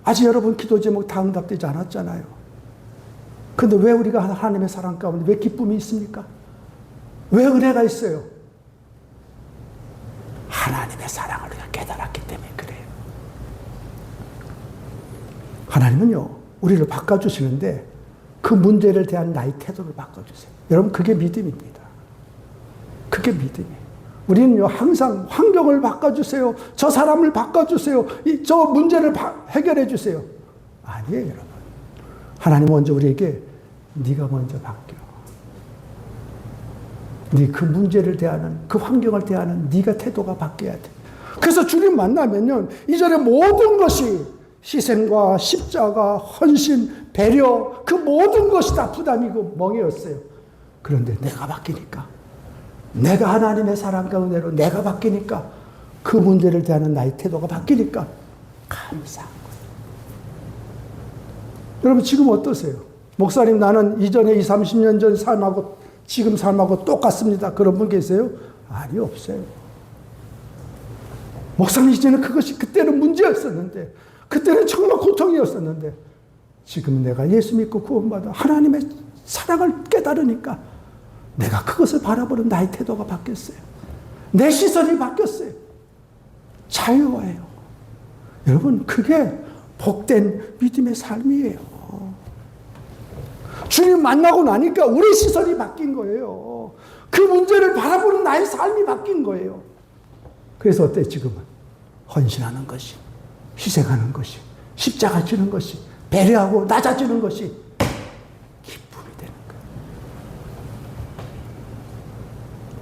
아직 여러분 기도 제목 다 응답되지 않았잖아요. 근데 왜 우리가 하나님의 사랑 가운데 왜 기쁨이 있습니까? 왜 은혜가 있어요? 하나님의 사랑을 우리가 깨달았기 때문에 그래요. 하나님은요, 우리를 바꿔주시는데 그 문제를 대한 나의 태도를 바꿔주세요. 여러분, 그게 믿음입니다. 그게 믿음이에요. 우리는요, 항상 환경을 바꿔주세요. 저 사람을 바꿔주세요. 저 문제를 해결해 주세요. 아니에요, 여러분. 하나님 먼저 우리에게 네가 먼저 바뀌어. 네 그 문제를 대하는, 그 환경을 대하는 네가 태도가 바뀌어야 돼. 그래서 주님 만나면요, 이전에 모든 것이 희생과 십자가, 헌신, 배려, 그 모든 것이 다 부담이고 멍해였어요. 그런데 내가 바뀌니까, 내가 하나님의 사랑과 은혜로 내가 바뀌니까, 그 문제를 대하는 나의 태도가 바뀌니까 감사한 거예요. 여러분 지금 어떠세요? 목사님 나는 이전에 20, 30년 전 삶하고 지금 삶하고 똑같습니다. 그런 분 계세요? 아니 없어요. 목사님 이제는 그것이 그때는 문제였었는데 그때는 정말 고통이었었는데 지금 내가 예수 믿고 구원받아 하나님의 사랑을 깨달으니까 내가 그것을 바라보는 나의 태도가 바뀌었어요. 내 시선이 바뀌었어요. 자유예요. 여러분 그게 복된 믿음의 삶이에요. 주님 만나고 나니까 우리 시선이 바뀐 거예요. 그 문제를 바라보는 나의 삶이 바뀐 거예요. 그래서 어때 지금은? 헌신하는 것이, 희생하는 것이, 십자가 지는 것이, 배려하고 낮아지는 것이 기쁨이 되는 거예요.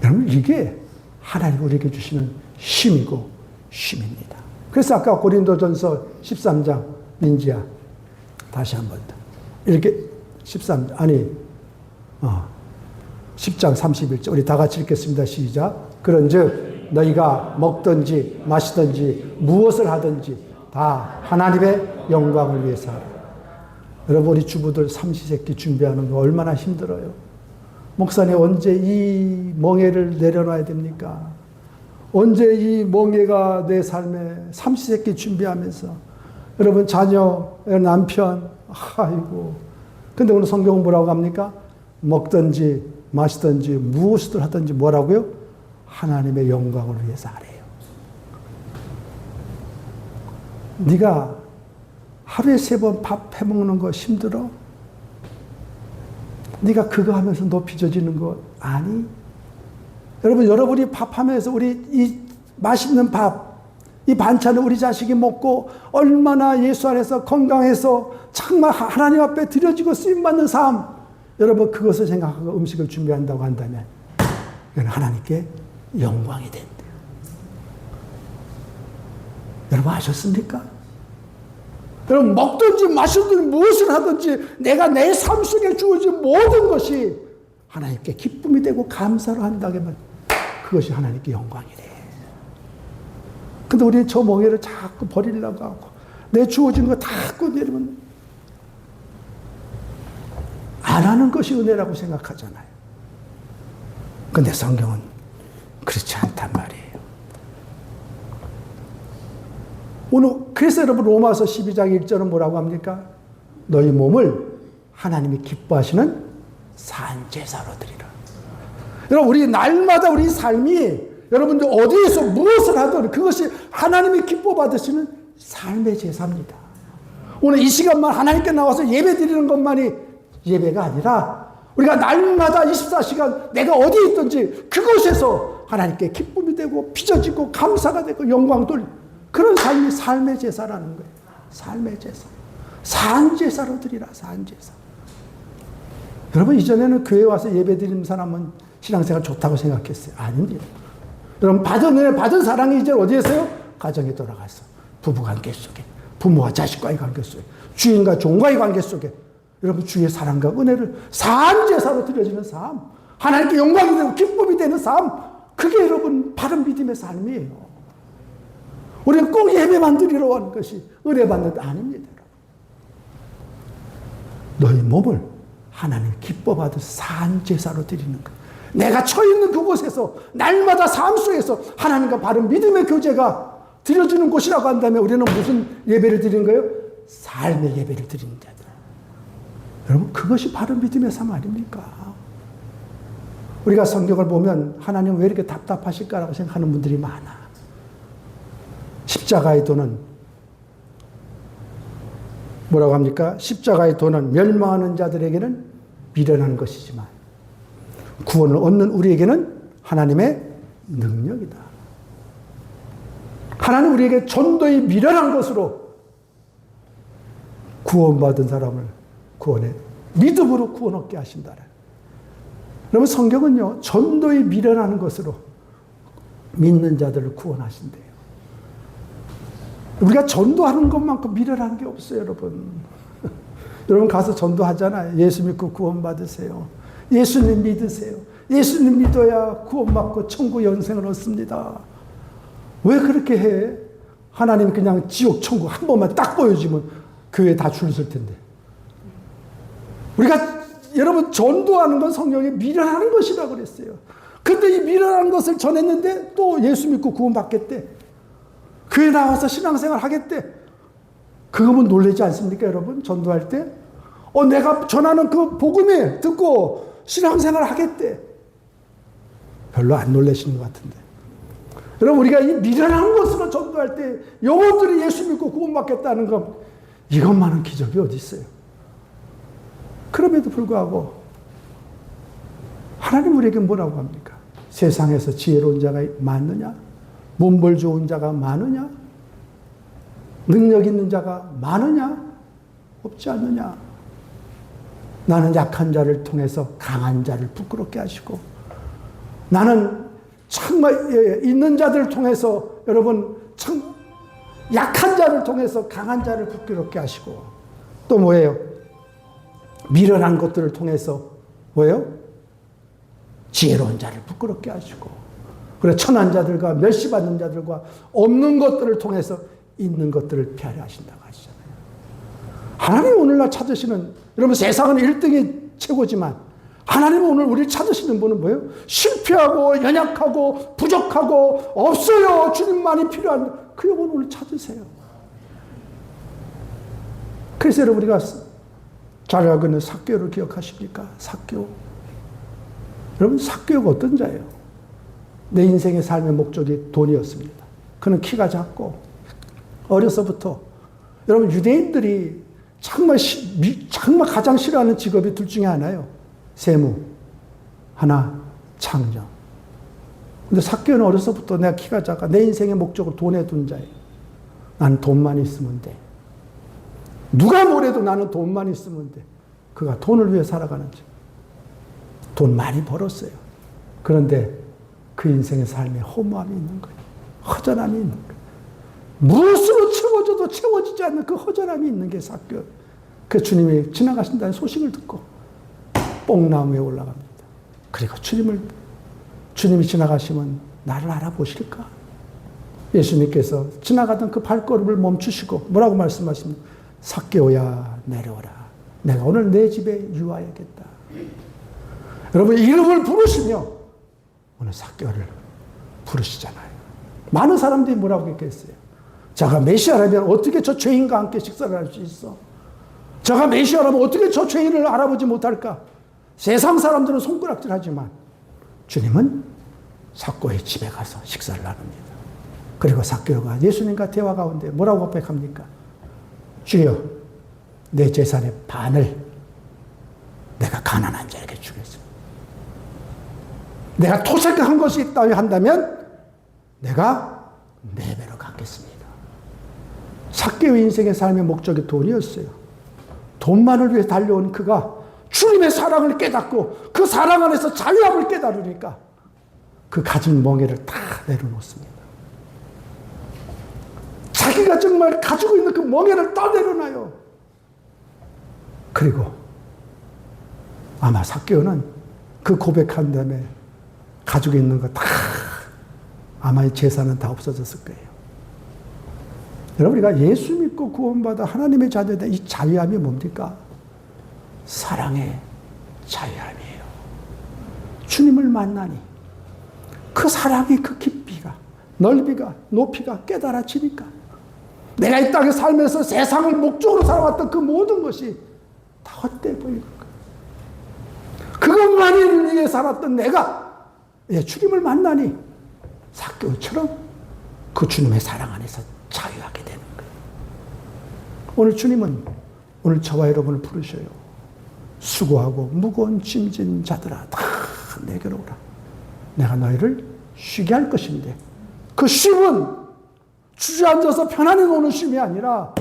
여러분 이게 하나님 우리에게 주시는 힘이고 쉼입니다. 그래서 아까 고린도전서 13장 민지야 다시 한 번 더 이렇게 10장 31절 우리 다 같이 읽겠습니다. 시작. 그런즉 너희가 먹든지 마시든지 무엇을 하든지 다 하나님의 영광을 위해서 하라. 여러분 우리 주부들 삼시세끼 준비하는 거 얼마나 힘들어요. 목사님 언제 이 멍에를 내려놔야 됩니까? 언제 이 멍에가 내 삶에 삼시세끼 준비하면서 여러분 자녀 남편 아이고 근데 오늘 성경은 뭐라고 합니까? 먹든지 마시든지 무엇을 하든지 뭐라고요? 하나님의 영광을 위해서 하래요. 네가 하루에 3번 밥 해먹는 거 힘들어? 네가 그거 하면서 높이 져지는 거 아니? 여러분이 밥하면서 우리 이 맛있는 밥, 이 반찬을 우리 자식이 먹고 얼마나 예수 안에서 건강해서 정말 하나님 앞에 드려지고 쓰임받는 삶, 여러분 그것을 생각하고 음식을 준비한다고 한다면 이건 하나님께 영광이 된대요. 여러분 아셨습니까? 여러분 먹든지 마시든지 무엇을 하든지 내가 내 삶 속에 주어진 모든 것이 하나님께 기쁨이 되고 감사를 한다면 그것이 하나님께 영광이래. 근데 우리는 저 멍에를 자꾸 버리려고 하고 내 주어진 거 자꾸 내리면 안 하는 것이 은혜라고 생각하잖아요. 근데 성경은 그렇지 않단 말이에요. 오늘 그래서 여러분 로마서 12장 1절은 뭐라고 합니까? 너희 몸을 하나님이 기뻐하시는 산제사로 드리라. 여러분 우리 날마다 우리 삶이 여러분들 어디에서 무엇을 하든 그것이 하나님이 기뻐 받으시는 삶의 제사입니다. 오늘 이 시간만 하나님께 나와서 예배 드리는 것만이 예배가 아니라 우리가 날마다 24시간 내가 어디에 있든지 그곳에서 하나님께 기쁨이 되고 빚어지고 감사가 되고 영광 돌리고 그런 삶이 삶의 제사라는 거예요. 삶의 제사. 산제사로 드리라. 산제사. 여러분 이전에는 교회 와서 예배 드리는 사람은 신앙생활 좋다고 생각했어요. 아닙니다. 여러분 받은 사랑이 이제 어디에서요? 가정에 돌아가서 부부관계 속에 부모와 자식과의 관계 속에 주인과 종과의 관계 속에 여러분 주의 사랑과 은혜를 산제사로 드려지는 삶, 하나님께 영광이 되고 기쁨이 되는 삶, 그게 여러분 바른 믿음의 삶이에요. 우리는 꼭 예배만 드리러 하는 것이 은혜 받는 게 아닙니다. 너희 몸을 하나님 기뻐 받을 산제사로 드리는 것. 내가 처있는 그곳에서 날마다 삶 속에서 하나님과 바른 믿음의 교제가 드려지는 곳이라고 한다면 우리는 무슨 예배를 드리는 거예요? 삶의 예배를 드리는 자들. 여러분 그것이 바른 믿음의 삶 아닙니까? 우리가 성경을 보면 하나님 왜 이렇게 답답하실까라고 생각하는 분들이 많아. 십자가의 도는 뭐라고 합니까? 십자가의 도는 멸망하는 자들에게는 미련한 것이지만 구원을 얻는 우리에게는 하나님의 능력이다. 하나님 우리에게 전도의 미련한 것으로 구원받은 사람을 구원해 믿음으로 구원 얻게 하신다. 여러분 성경은요 전도의 미련한 것으로 믿는 자들을 구원하신대요. 우리가 전도하는 것만큼 미련한 게 없어요, 여러분. 여러분 가서 전도하잖아요. 예수 믿고 구원받으세요. 예수님 믿으세요. 예수님 믿어야 구원받고 천국 영생을 얻습니다. 왜 그렇게 해? 하나님 그냥 지옥 천국 한 번만 딱 보여주면 교회 다 줄 설 텐데. 우리가 여러분 전도하는 건 성령이 미련하는 것이라고 그랬어요. 근데 이 미련한 것을 전했는데 또 예수 믿고 구원받겠대. 교회 나와서 신앙생활 하겠대. 그거면 놀라지 않습니까, 여러분? 전도할 때? 내가 전하는 그 복음에 듣고 신앙생활 하겠대. 별로 안 놀라시는 것 같은데. 여러분, 우리가 이 미련한 것으로 전도할 때 영혼들이 예수 믿고 구원받겠다는 것, 이것만한 기적이 어디 있어요? 그럼에도 불구하고 하나님 우리에게 뭐라고 합니까? 세상에서 지혜로운 자가 많느냐? 몸벌 좋은 자가 많으냐? 능력 있는 자가 많으냐? 없지 않느냐? 나는 약한 자를 통해서 강한 자를 부끄럽게 하시고, 나는 정말 있는 자들을 통해서 여러분 참 약한 자를 통해서 강한 자를 부끄럽게 하시고, 또 뭐예요? 미련한 것들을 통해서 뭐예요? 지혜로운 자를 부끄럽게 하시고, 그래 천한 자들과 멸시받는 자들과 없는 것들을 통해서 있는 것들을 피하려 하신다고 하시잖아요. 하나님 오늘날 찾으시는, 여러분 세상은 1등이 최고지만 하나님은 오늘 우리를 찾으시는 분은 뭐예요? 실패하고 연약하고 부족하고 없어요. 주님만이 필요한 그 영혼 오늘 찾으세요. 그래서 여러분 우리가 잘 알고 있는 삭개오를 기억하십니까? 삭개오. 여러분 삭개오가 어떤 자예요? 내 인생의 삶의 목적이 돈이었습니다. 그는 키가 작고 어려서부터, 여러분 유대인들이 정말 가장 싫어하는 직업이 둘 중에 하나예요. 세무, 하나 창녀. 근데 삭개오는 어려서부터 내가 키가 작아, 내 인생의 목적을 돈에 둔 자예요. 나는 돈만 있으면 돼. 누가 뭐래도 나는 돈만 있으면 돼. 그가 돈을 위해 살아가는지. 돈 많이 벌었어요. 그런데 그 인생의 삶에 허무함이 있는 거예요. 허전함이 있는 거예요. 무엇으로 채워져도 채워지지 않는 그 허전함이 있는 게 삭개오. 그 주님이 지나가신다는 소식을 듣고 뽕나무에 올라갑니다. 그리고 주님이 지나가시면 나를 알아보실까? 예수님께서 지나가던 그 발걸음을 멈추시고 뭐라고 말씀하십니까? 삭개오야 내려오라. 내가 오늘 내 집에 유하여야겠다. 여러분 이름을 부르시며 오늘 삭개오를 부르시잖아요. 많은 사람들이 뭐라고 했겠어요? 저가 메시아라면 어떻게 저 죄인과 함께 식사를 할 수 있어? 저가 메시아라면 어떻게 저 죄인을 알아보지 못할까? 세상 사람들은 손가락질하지만 주님은 삭개오의 집에 가서 식사를 나눕니다. 그리고 삭개오가 예수님과 대화 가운데 뭐라고 고백합니까? 주여, 내 재산의 반을 내가 가난한 자에게 주겠습니다. 내가 토색한 것이 있다고 한다면 내가 4배로 갚겠습니다. 삭개오의 인생의 삶의 목적이 돈이었어요. 돈만을 위해 달려온 그가 주님의 사랑을 깨닫고 그 사랑 안에서 자유함을 깨달으니까 그 가진 멍에를 다 내려놓습니다. 자기가 정말 가지고 있는 그 멍에를 다 내려놔요. 그리고 아마 삭개오는 그 고백한 다음에 가지고 있는 거 다, 아마 이 재산은 다 없어졌을 거예요. 여러분, 우리가 예수 믿고 구원받아 하나님의 자녀된 이 자유함이 뭡니까? 사랑의 자유함이에요. 주님을 만나니 그 사랑의 그 깊이가, 넓이가, 높이가 깨달아지니까 내가 이 땅에 살면서 세상을 목적으로 살아왔던 그 모든 것이 다 헛되어 보이는 거예요. 그것만을 위해 살았던 내가 주님을 만나니 삭개오처럼 그 주님의 사랑 안에서 자유하게 되는 거예요. 오늘 주님은 오늘 저와 여러분을 부르셔요. 수고하고 무거운 짐진 자들아 다 내게로 오라. 내가 너희를 쉬게 할 것인데 그 쉼은 주저앉아서 편안히 노는 쉼이 아니라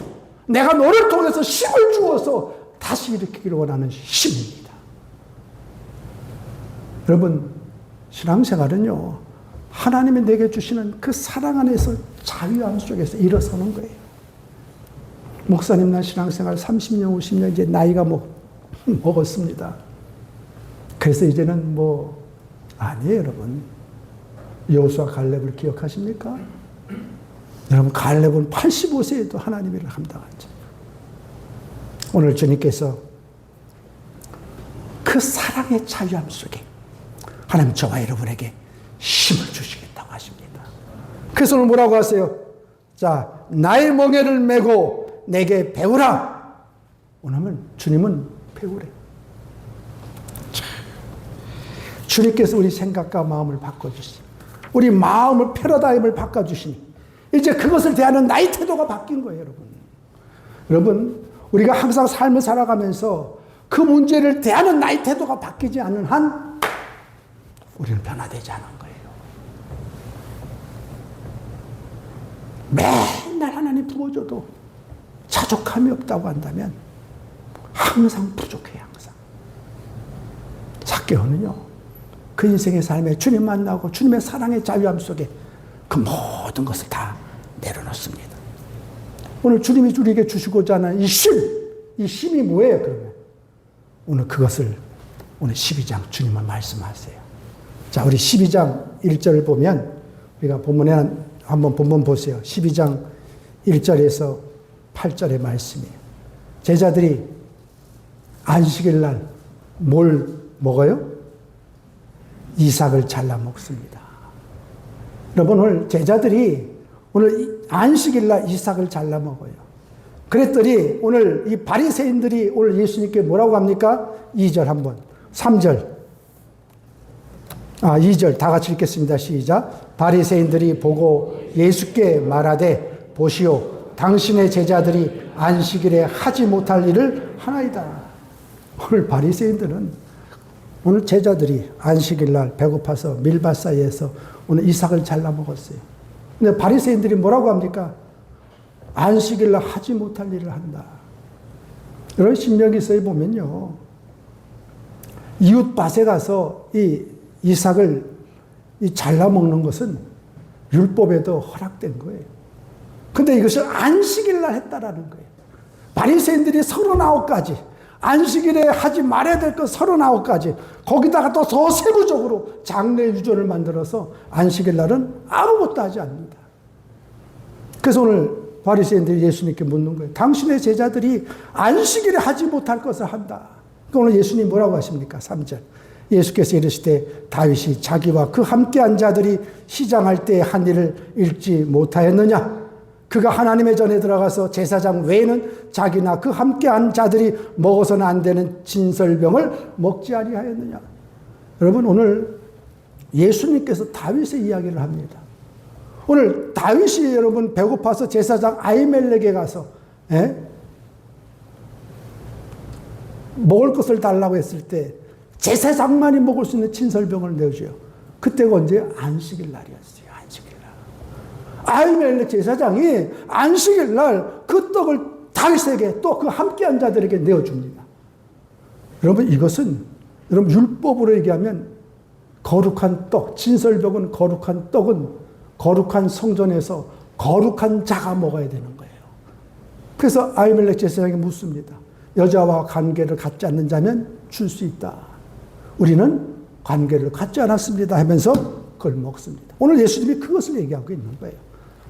내가 너를 통해서 힘을 주어서 다시 일으키기를 원하는 힘입니다. 여러분, 신앙생활은요, 하나님이 내게 주시는 그 사랑 안에서 자유함 속에서 일어서는 거예요. 목사님, 나 신앙생활 30년, 50년 이제 나이가 먹었습니다. 그래서 이제는 아니에요, 여러분. 여호수아 갈렙을 기억하십니까? 여러분, 갈렙은 85세에도 하나님의 일을 감당한 자. 오늘 주님께서 그 사랑의 자유함 속에 하나님 저와 여러분에게 힘을 주시겠다고 하십니다. 그래서 오늘 뭐라고 하세요? 자, 나의 멍에를 메고 내게 배우라. 오늘은 주님은 배우래. 주님께서 우리 생각과 마음을 바꿔주시니, 우리 마음을 패러다임을 바꿔주시니, 이제 그것을 대하는 나의 태도가 바뀐 거예요, 여러분. 여러분, 우리가 항상 삶을 살아가면서 그 문제를 대하는 나의 태도가 바뀌지 않는 한 우리는 변화되지 않은 거예요. 맨날 하나님 부어줘도 자족함이 없다고 한다면 항상 부족해요, 항상. 삭개오는요, 그 인생의 삶에 주님 만나고 주님의 사랑의 자유함 속에 그 모든 것을 다 내려놓습니다. 오늘 주님이 우리에게 주시고자 하는 이 힘이 뭐예요, 그러면? 오늘 그것을 오늘 12장 주님은 말씀하세요. 자, 우리 12장 1절을 보면, 우리가 본문에 한번 본문 보세요. 12장 1절에서 8절의 말씀이에요. 제자들이 안식일 날 뭘 먹어요? 이삭을 잘라 먹습니다. 여러분, 오늘 제자들이 오늘 안식일 날 이삭을 잘라 먹어요. 그랬더니 오늘 이 바리새인들이 오늘 예수님께 뭐라고 합니까? 2절 한번, 3절. 2절 다 같이 읽겠습니다. 시작. 바리새인들이 보고 예수께 말하되 보시오, 당신의 제자들이 안식일에 하지 못할 일을 하나이다. 오늘 바리새인들은, 오늘 제자들이 안식일 날 배고파서 밀밭 사이에서 오늘 이삭을 잘라 먹었어요. 근데 바리새인들이 뭐라고 합니까? 안식일 날 하지 못할 일을 한다. 여러분, 신명기서에 보면요, 이웃밭에 가서 이 이삭을 잘라 먹는 것은 율법에도 허락된 거예요. 근데 이것을 안식일 날 했다라는 거예요. 바리새인들이 39가지, 안식일에 하지 말아야 될 것 39가지, 거기다가 또 더 세부적으로 장례 유전을 만들어서 안식일 날은 아무것도 하지 않는다. 그래서 오늘 바리새인들이 예수님께 묻는 거예요. 당신의 제자들이 안식일에 하지 못할 것을 한다. 그러니까 오늘 예수님 뭐라고 하십니까? 3절. 예수께서 이르시되 다윗이 자기와 그 함께한 자들이 시장할 때 한 일을 읽지 못하였느냐? 그가 하나님의 전에 들어가서 제사장 외에는 자기나 그 함께한 자들이 먹어서는 안 되는 진설병을 먹지 아니하였느냐? 여러분, 오늘 예수님께서 다윗의 이야기를 합니다. 오늘 다윗이 여러분 배고파서 제사장 아히멜렉에 가서 먹을 것을 달라고 했을 때 제사장만이 먹을 수 있는 진설병을 내줘요. 그때가 언제? 안식일 날이었어요. 안식일 날. 아히멜렉 제사장이 안식일 날 그 떡을 다윗에게 또 그 함께한 자들에게 내어줍니다. 여러분, 이것은 여러분 율법으로 얘기하면 거룩한 떡, 진설병은 거룩한 떡은 거룩한 성전에서 거룩한 자가 먹어야 되는 거예요. 그래서 아히멜렉 제사장이 묻습니다. 여자와 관계를 갖지 않는 자면 줄 수 있다. 우리는 관계를 갖지 않았습니다 하면서 그걸 먹습니다. 오늘 예수님이 그것을 얘기하고 있는 거예요.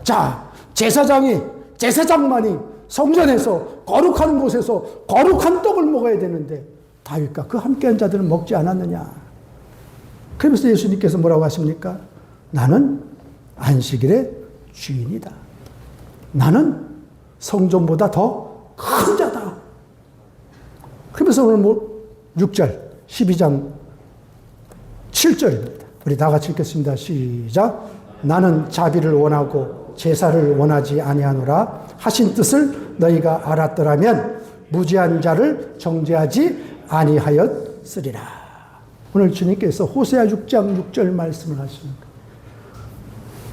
자, 제사장만이 성전에서 거룩한 곳에서 거룩한 떡을 먹어야 되는데 다윗과 그 함께한 자들은 먹지 않았느냐. 그러면서 예수님께서 뭐라고 하십니까? 나는 안식일의 주인이다. 나는 성전보다 더 큰 자다. 그러면서 오늘 6절 12장 7절입니다. 우리 다 같이 읽겠습니다. 시작. 나는 자비를 원하고 제사를 원하지 아니하노라 하신 뜻을 너희가 알았더라면 무죄한 자를 정죄하지 아니하였으리라. 오늘 주님께서 호세아 6장 6절 말씀을 하시는 거예요.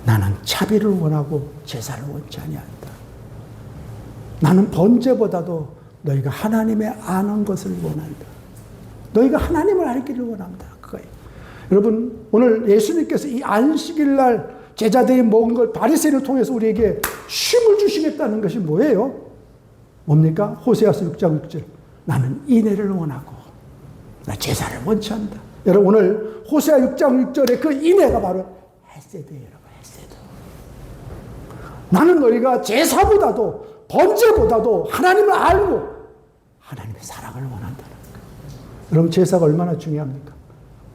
나는 자비를 원하고 제사를 원치 아니한다. 나는 번제보다도 너희가 하나님의 아는 것을 원한다. 너희가 하나님을 알기를 원한다. 그거예요. 여러분, 오늘 예수님께서 이 안식일 날 제자들이 먹은 걸 바리새인을 통해서 우리에게 쉼을 주시겠다는 것이 뭐예요? 뭡니까? 호세아서 6장 6절. 나는 인애를 원하고 나 제사를 원치 않는다. 여러분, 오늘 호세아 6장 6절의 그 인애가 바로 헤세드예요. 여러분, 헤세드. 나는 너희가 제사보다도 번제보다도 하나님을 알고 하나님의 사랑을 원한다는 거예요. 여러분, 제사가 얼마나 중요합니까?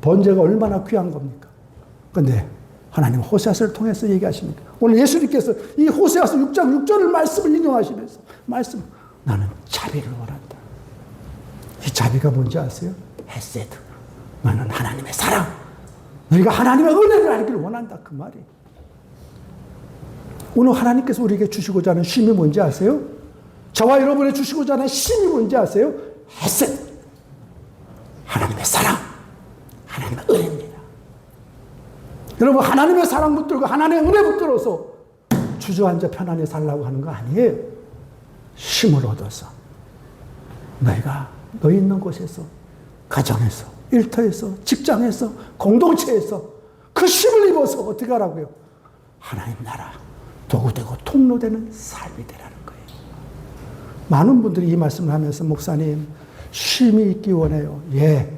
번제가 얼마나 귀한 겁니까? 그런데 하나님 호세아서를 통해서 얘기하십니까? 오늘 예수님께서 이 호세아서 6장 6절을 말씀을 인용하시면서 나는 자비를 원한다. 이 자비가 뭔지 아세요? 헤세드. 나는 하나님의 사랑. 너희가 하나님의 은혜를 알기를 원한다. 그 말이. 오늘 하나님께서 우리에게 주시고자 하는 쉼이 뭔지 아세요? 저와 여러분이 주시고자 하는 쉼이 뭔지 아세요? 헤세드. 하나님의 사랑. 하나님의 은혜입니다. 여러분, 하나님의 사랑 붙들고 하나님의 은혜 붙들어서 주저앉아 편안히 살라고 하는 거 아니에요. 쉼을 얻어서 너희가 너희 있는 곳에서, 가정에서, 일터에서, 직장에서, 공동체에서 그 쉼을 입어서 어떻게 하라고요? 하나님 나라 도구되고 통로되는 삶이 되라는 거예요. 많은 분들이 이 말씀을 하면서 목사님 쉼이 있기 원해요. 예,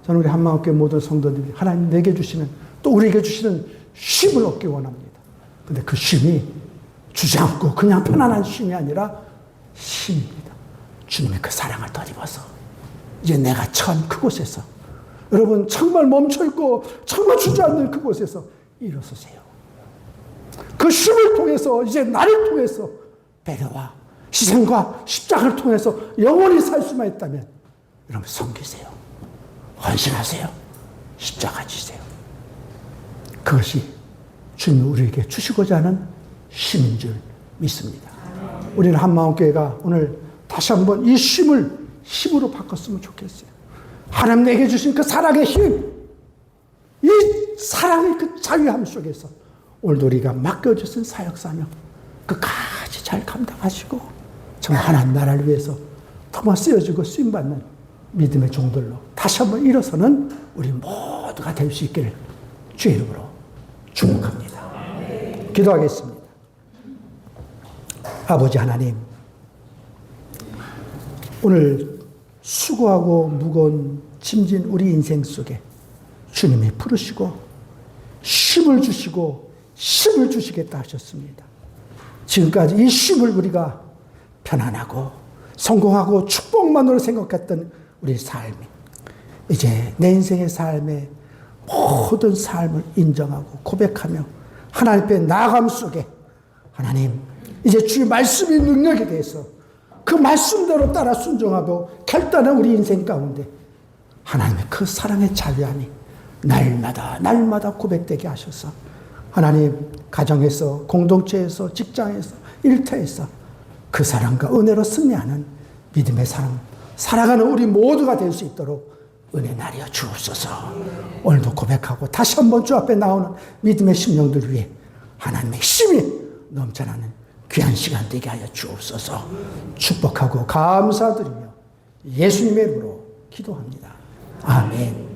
저는 우리 한마음교회 모든 성도들이 하나님 내게 주시는, 또 우리에게 주시는 쉼을 얻기 원합니다. 근데 그 쉼이 주지 않고 그냥 편안한 쉼이 아니라 쉼입니다. 주님의 그 사랑을 덧입어서 이제 내가 처한 그곳에서, 여러분 정말 멈춰있고 정말 주저앉는 그곳에서 일어서세요. 그 쉼을 통해서 이제 나를 통해서 배려와 희생과 십자가를 통해서 영원히 살 수만 있다면 여러분 섬기세요. 헌신하세요. 십자가 지세요. 그것이 주님이 우리에게 주시고자 하는 쉼인 줄 믿습니다. 우리는 한마음교회가 오늘 다시 한번 이 쉼을 힘으로 바꿨으면 좋겠어요. 하나님 내게 주신 그 사랑의 힘, 이 사랑의 그 자유함 속에서 오늘도 우리가 맡겨주신 사역사명 끝까지 잘 감당하시고 정말 하나님 나라를 위해서 더머 쓰여지고 쓰임받는 믿음의 종들로 다시 한번 일어서는 우리 모두가 될 수 있기를 주의 이름으로 축복합니다. 기도하겠습니다. 아버지 하나님, 오늘 수고하고 무거운 짐진 우리 인생 속에 주님이 부르시고 쉼을 주시고 쉼을 주시겠다 하셨습니다. 지금까지 이 쉼을 우리가 편안하고 성공하고 축복만으로 생각했던 우리 삶이 이제 내 인생의 삶의 모든 삶을 인정하고 고백하며 하나님 앞에 나아감 속에 하나님 이제 주의 말씀의 능력에 대해서 그 말씀대로 따라 순종하고 결단한 우리 인생 가운데 하나님의 그 사랑의 자비함이 날마다 고백되게 하셔서 하나님 가정에서, 공동체에서, 직장에서, 일터에서 그 사랑과 은혜로 승리하는 믿음의 사람 살아가는 우리 모두가 될 수 있도록 은혜 나려 주옵소서. 오늘도 고백하고 다시 한번 주 앞에 나오는 믿음의 심령들 위해 하나님의 힘이 넘쳐나는 귀한 시간 되게 하여 주옵소서. 축복하고 감사드리며 예수님의 이름으로 기도합니다. 아멘.